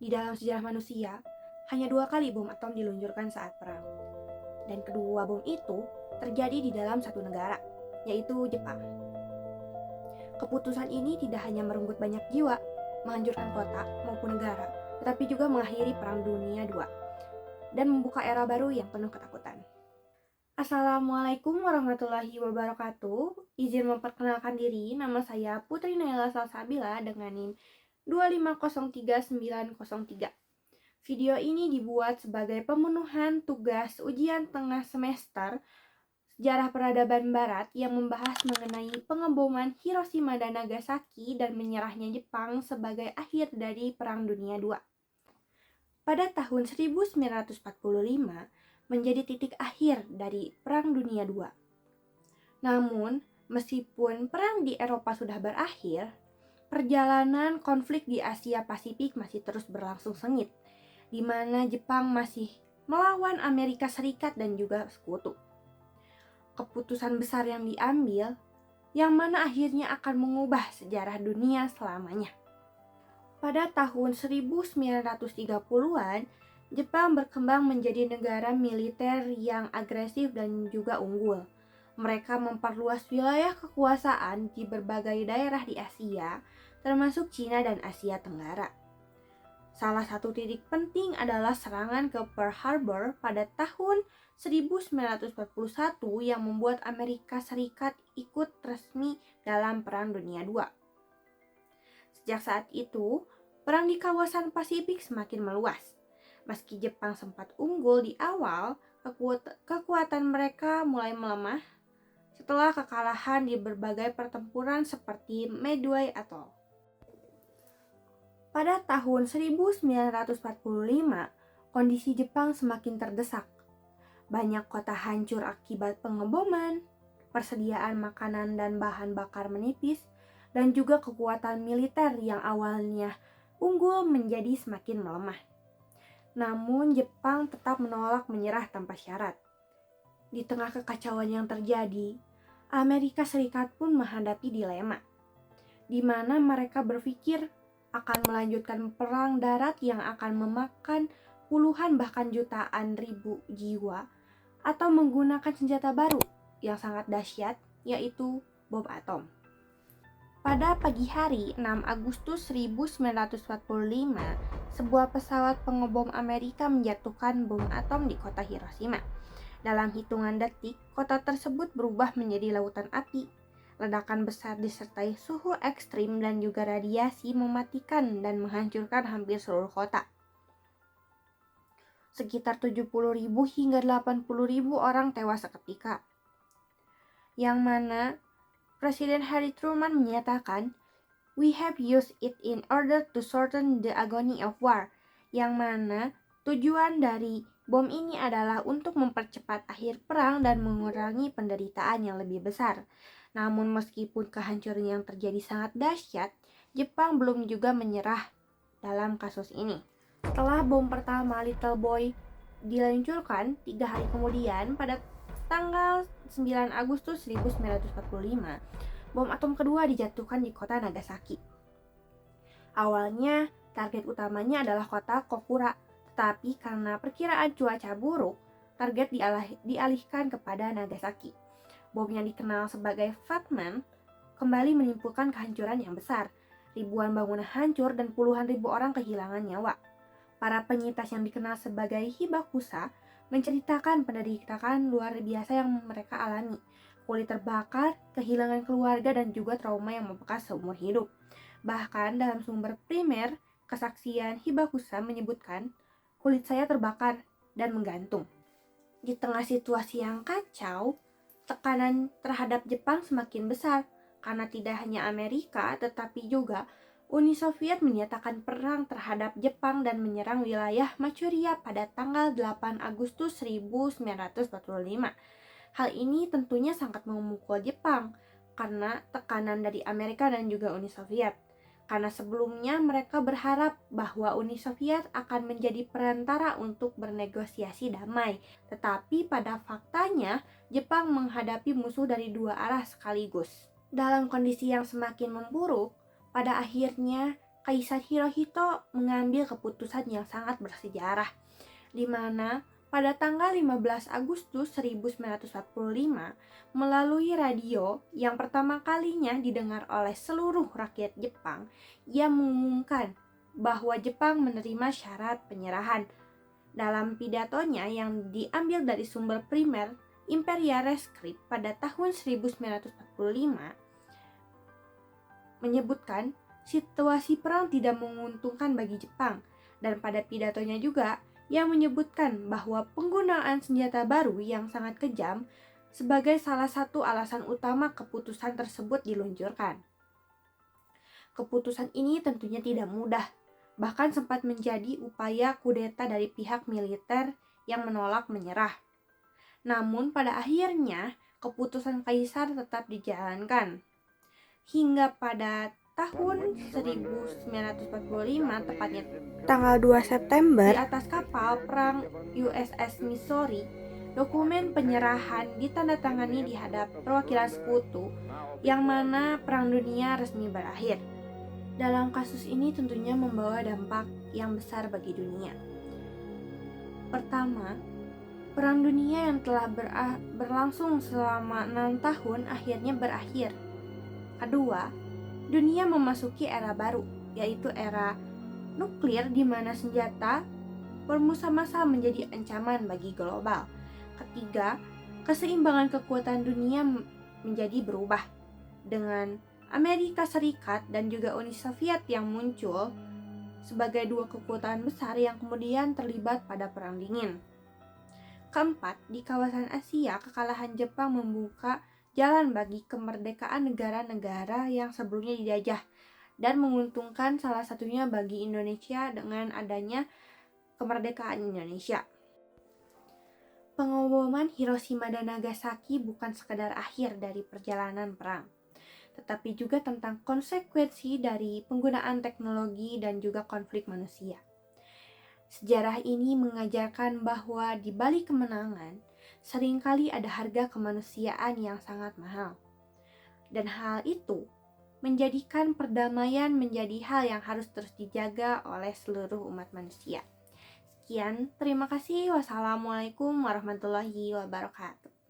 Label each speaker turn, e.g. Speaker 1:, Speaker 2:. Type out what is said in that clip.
Speaker 1: Di dalam sejarah manusia, hanya 2 kali bom atom diluncurkan saat perang. Dan kedua bom itu terjadi di dalam satu negara, yaitu Jepang. Keputusan ini tidak hanya merenggut banyak jiwa, menghancurkan kota maupun negara, tetapi juga mengakhiri Perang Dunia II dan membuka era baru yang penuh ketakutan. Assalamualaikum warahmatullahi wabarakatuh. Izin memperkenalkan diri, nama saya Putri Naila Salsabila dengan NIM 2503903. Video ini dibuat sebagai pemenuhan tugas ujian tengah semester Sejarah Peradaban Barat yang membahas mengenai pengeboman Hiroshima dan Nagasaki dan menyerahnya Jepang sebagai akhir dari Perang Dunia II. Pada tahun 1945 menjadi titik akhir dari Perang Dunia II. Namun, meskipun perang di Eropa sudah berakhir, perjalanan konflik di Asia Pasifik masih terus berlangsung sengit, di mana Jepang masih melawan Amerika Serikat dan juga sekutu. Keputusan besar yang diambil, yang mana akhirnya akan mengubah sejarah dunia selamanya. Pada tahun 1930-an, Jepang berkembang menjadi negara militer yang agresif dan juga unggul. Mereka memperluas wilayah kekuasaan di berbagai daerah di Asia, termasuk Cina dan Asia Tenggara. Salah satu titik penting adalah serangan ke Pearl Harbor pada tahun 1941 yang membuat Amerika Serikat ikut resmi dalam Perang Dunia II. Sejak saat itu, perang di kawasan Pasifik semakin meluas. Meski Jepang sempat unggul di awal, kekuatan mereka mulai melemah setelah kekalahan di berbagai pertempuran seperti Midway Atoll. Pada tahun 1945, kondisi Jepang semakin terdesak. Banyak kota hancur akibat pengeboman, persediaan makanan dan bahan bakar menipis, dan juga kekuatan militer yang awalnya unggul menjadi semakin melemah. Namun Jepang tetap menolak menyerah tanpa syarat. Di tengah kekacauan yang terjadi, Amerika Serikat pun menghadapi dilema, di mana mereka berpikir akan melanjutkan perang darat yang akan memakan puluhan bahkan jutaan ribu jiwa atau menggunakan senjata baru yang sangat dahsyat, yaitu bom atom. Pada pagi hari 6 Agustus 1945, sebuah pesawat pengebom Amerika menjatuhkan bom atom di kota Hiroshima. Dalam hitungan detik, kota tersebut berubah menjadi lautan api. Ledakan besar disertai suhu ekstrim dan juga radiasi mematikan dan menghancurkan hampir seluruh kota. Sekitar 70.000 hingga 80.000 orang tewas seketika. Yang mana Presiden Harry Truman menyatakan, "We have used it in order to shorten the agony of war." Yang mana tujuan dari bom ini adalah untuk mempercepat akhir perang dan mengurangi penderitaan yang lebih besar. Namun meskipun kehancuran yang terjadi sangat dahsyat, Jepang belum juga menyerah dalam kasus ini. Setelah bom pertama Little Boy diluncurkan 3 hari kemudian pada tanggal 9 Agustus 1945, bom atom kedua dijatuhkan di kota Nagasaki. Awalnya target utamanya adalah kota Kokura, tetapi karena perkiraan cuaca buruk, target dialihkan kepada Nagasaki. Bom yang dikenal sebagai Fat Man kembali menimbulkan kehancuran yang besar. Ribuan bangunan hancur dan puluhan ribu orang kehilangan nyawa. Para penyintas yang dikenal sebagai Hibakusha menceritakan penderitaan luar biasa yang mereka alami. Kulit terbakar, kehilangan keluarga, dan juga trauma yang membekas seumur hidup. Bahkan dalam sumber primer, kesaksian Hibakusha menyebutkan, "Kulit saya terbakar dan menggantung." Di tengah situasi yang kacau, tekanan terhadap Jepang semakin besar karena tidak hanya Amerika tetapi juga Uni Soviet menyatakan perang terhadap Jepang dan menyerang wilayah Manchuria pada tanggal 8 Agustus 1945. Hal ini tentunya sangat memukul Jepang karena tekanan dari Amerika dan juga Uni Soviet. Karena sebelumnya mereka berharap bahwa Uni Soviet akan menjadi perantara untuk bernegosiasi damai. Tetapi pada faktanya, Jepang menghadapi musuh dari dua arah sekaligus. Dalam kondisi yang semakin memburuk, pada akhirnya Kaisar Hirohito mengambil keputusan yang sangat bersejarah, di mana pada tanggal 15 Agustus 1945, melalui radio yang pertama kalinya didengar oleh seluruh rakyat Jepang, ia mengumumkan bahwa Jepang menerima syarat penyerahan. Dalam pidatonya yang diambil dari sumber primer Imperial Rescript pada tahun 1945, menyebutkan situasi perang tidak menguntungkan bagi Jepang, dan pada pidatonya juga ia menyebutkan bahwa penggunaan senjata baru yang sangat kejam sebagai salah satu alasan utama keputusan tersebut diluncurkan. Keputusan ini tentunya tidak mudah, bahkan sempat menjadi upaya kudeta dari pihak militer yang menolak menyerah. Namun pada akhirnya keputusan kaisar tetap dijalankan. Hingga pada tahun 1945, tepatnya tanggal 2 September, di atas kapal perang USS Missouri, dokumen penyerahan ditandatangani di hadapan perwakilan sekutu, yang mana Perang Dunia resmi berakhir. Dalam kasus ini tentunya membawa dampak yang besar bagi dunia. Pertama, Perang Dunia yang telah berlangsung selama 6 tahun akhirnya berakhir. Kedua, dunia memasuki era baru, yaitu era nuklir, di mana senjata bermusuh-massa menjadi ancaman bagi global. Ketiga, keseimbangan kekuatan dunia menjadi berubah, dengan Amerika Serikat dan juga Uni Soviet yang muncul sebagai dua kekuatan besar yang kemudian terlibat pada Perang Dingin. Keempat, di kawasan Asia, kekalahan Jepang membuka jalan bagi kemerdekaan negara-negara yang sebelumnya dijajah, dan menguntungkan salah satunya bagi Indonesia dengan adanya kemerdekaan Indonesia. Pengeboman Hiroshima dan Nagasaki bukan sekadar akhir dari perjalanan perang, tetapi juga tentang konsekuensi dari penggunaan teknologi dan juga konflik manusia. Sejarah ini mengajarkan bahwa di balik kemenangan, seringkali ada harga kemanusiaan yang sangat mahal. Dan hal itu menjadikan perdamaian menjadi hal yang harus terus dijaga oleh seluruh umat manusia. Sekian, terima kasih. Wassalamualaikum warahmatullahi wabarakatuh.